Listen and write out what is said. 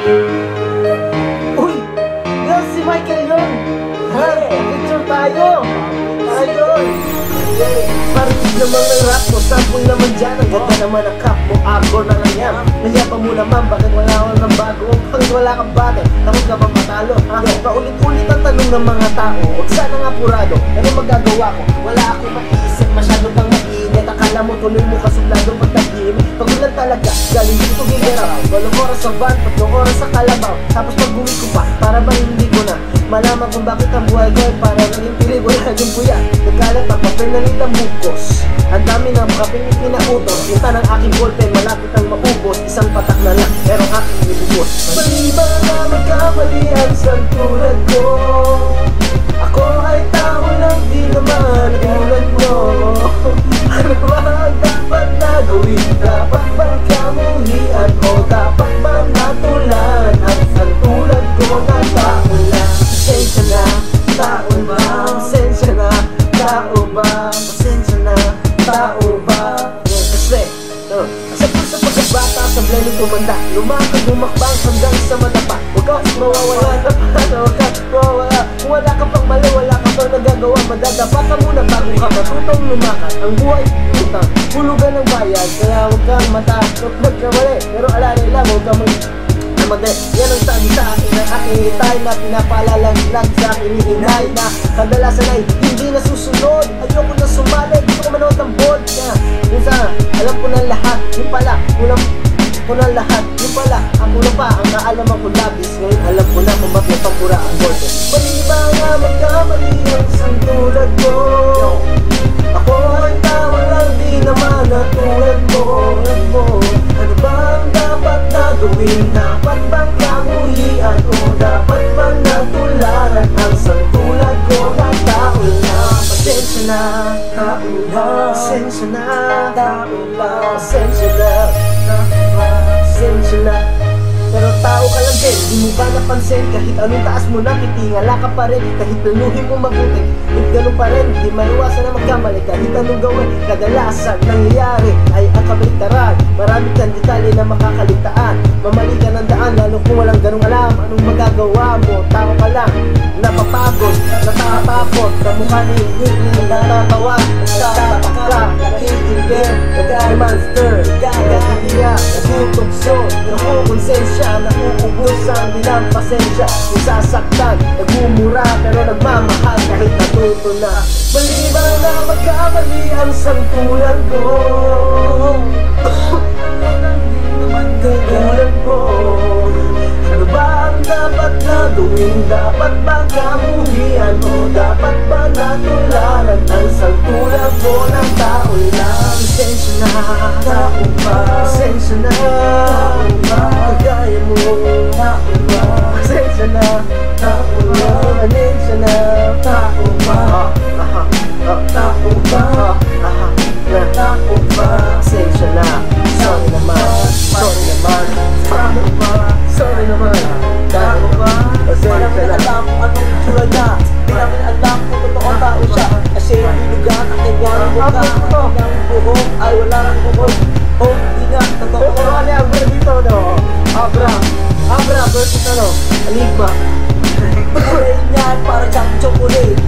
Uy! Yan si Michael yun! Ha? Picture tayo! Ayun! Parinig naman ng rap mo, sample naman dyan. Ang ganda naman ang cap mo, agor na lang yan. Nahiyapa mo naman, bakit wala ako ng bago? Bakit wala kang bate? Takot ka bang matalo? Paulit-ulit ang tanong ng mga tao. Huwag sanang apurado, ano magagawa ko? Wala akong maiisip, masyado kang mainit. Akala mo tuloy mo kasublado pag nag-iimik. Pagulan talaga, galing dito gigera. 8 oras sa van, 3 oras sa Kalabaw. Tapos pag-uwi ko pa, para ba hindi ko na malaman kung bakit ang buhay ko ay para naging pilig, wala naging puya. Nagkalat ang papel na nilang bukos. Ang dami ng kaping ipinautos. Kita ng aking ballpen, malapit ang maubos. Isang patak na lang, pero aking ibubos. Mali ba na magkamalian sa tulad ko? Ako ay tao lang, di naman tulad mo. Ano ba ang dapat na gawin? Dapat bang kamuhian o dapat bang natulan? Ang tulad ko na tao lang. Pasensya na, tao ba? Pasensya na, tao ba? Pasensya na, tao ba? Kasi, sa pagkabata, sa blending tumanda, lumakad, lumakbang hanggang sa matapa. Huwag ka mawawala na paano, huwag ka mawawala. Kung wala ka pang mali, wala ka pang nagagawa, madadapa ka muna bago ka matutong lumakad. Ang buhay, utang, hulugan ng bayan, kaya huwag kang matakot magkamali. Pero alala lang, huwag ka yan ang sabi sa akin ng aking hitay na pinapalalag sa aking hinay na kadalasan ay hindi nasusunod. Ayoko na sumali, gusto ko manood ng vodka. Minsan, alam ko na lahat, yung pala, kulang ko na lahat, yung pala, ako na pa ang naalaman ko labis. Ngayon alam ko na kung bakit pampura ang bote. Mali ba nga magkamali ang isang tulad ko? Ako ay tao lang, di naman na tulad mo. Ano ba ang dapat na gawin? Dapat bang kamuhian o dapat bang natularan? Ang santulad ko na tao lang. Pasensya na, tao lang. Pasensya na, tao lang. Pasensya na, pasensya na. Pero tao ka lang din, di mo ba napansin? Kahit anong taas mo na, titingala ka pa rin. Kahit planuhin mo mabuti, kahit ganun pa rin, di maiwasan na magkamali. Kahit anong gawin, kadalasan nangyayari ay ang kabaliktaran. Marami kang detalye na makakaligtaan. Mamali ka ng daan, lalo kung walang ganung alam. Anong magagawa mo? Tao ka lang, napapagod, natatakot. Kamukha ni Whitney, natatawa, nagtataka, nakikiligin, nag-monster, nag-iiyak, nagtutukso, nakukonsensya, nakuubos ang bilang pasensya. Yung sasaktan, nagmumura pero nagmamahal kahit natuto na. Mali ba na magkamali ang sangkulan ko? Tulad mo, ano ba ang dapat na gawin? Dapat ba kamuhian o dapat ba natularan? Ang sangkulan ko ng tao lang. Pasensya na, tao ba? Pasensya na, tao ba? Kagaya mo, tao ba? Pasensya na, tao ba? Pasensya na, tao ba? Tao ba? Tao ba? Pasensya na, sorry naman, sorry naman, tao ba? Sorry naman, tao ba? Pasensya na. Alam mo anong tsura niya, di namin alam kung totoo tao siya. Kasi bilugan ang kanyang mukha, ang kanyang buhok ay wala ng buhok. Oh, di nga, totoo. Pero ano yung verse dito, no? Abra versus ano? Enigma. Kulay niyan para siyang chocolate.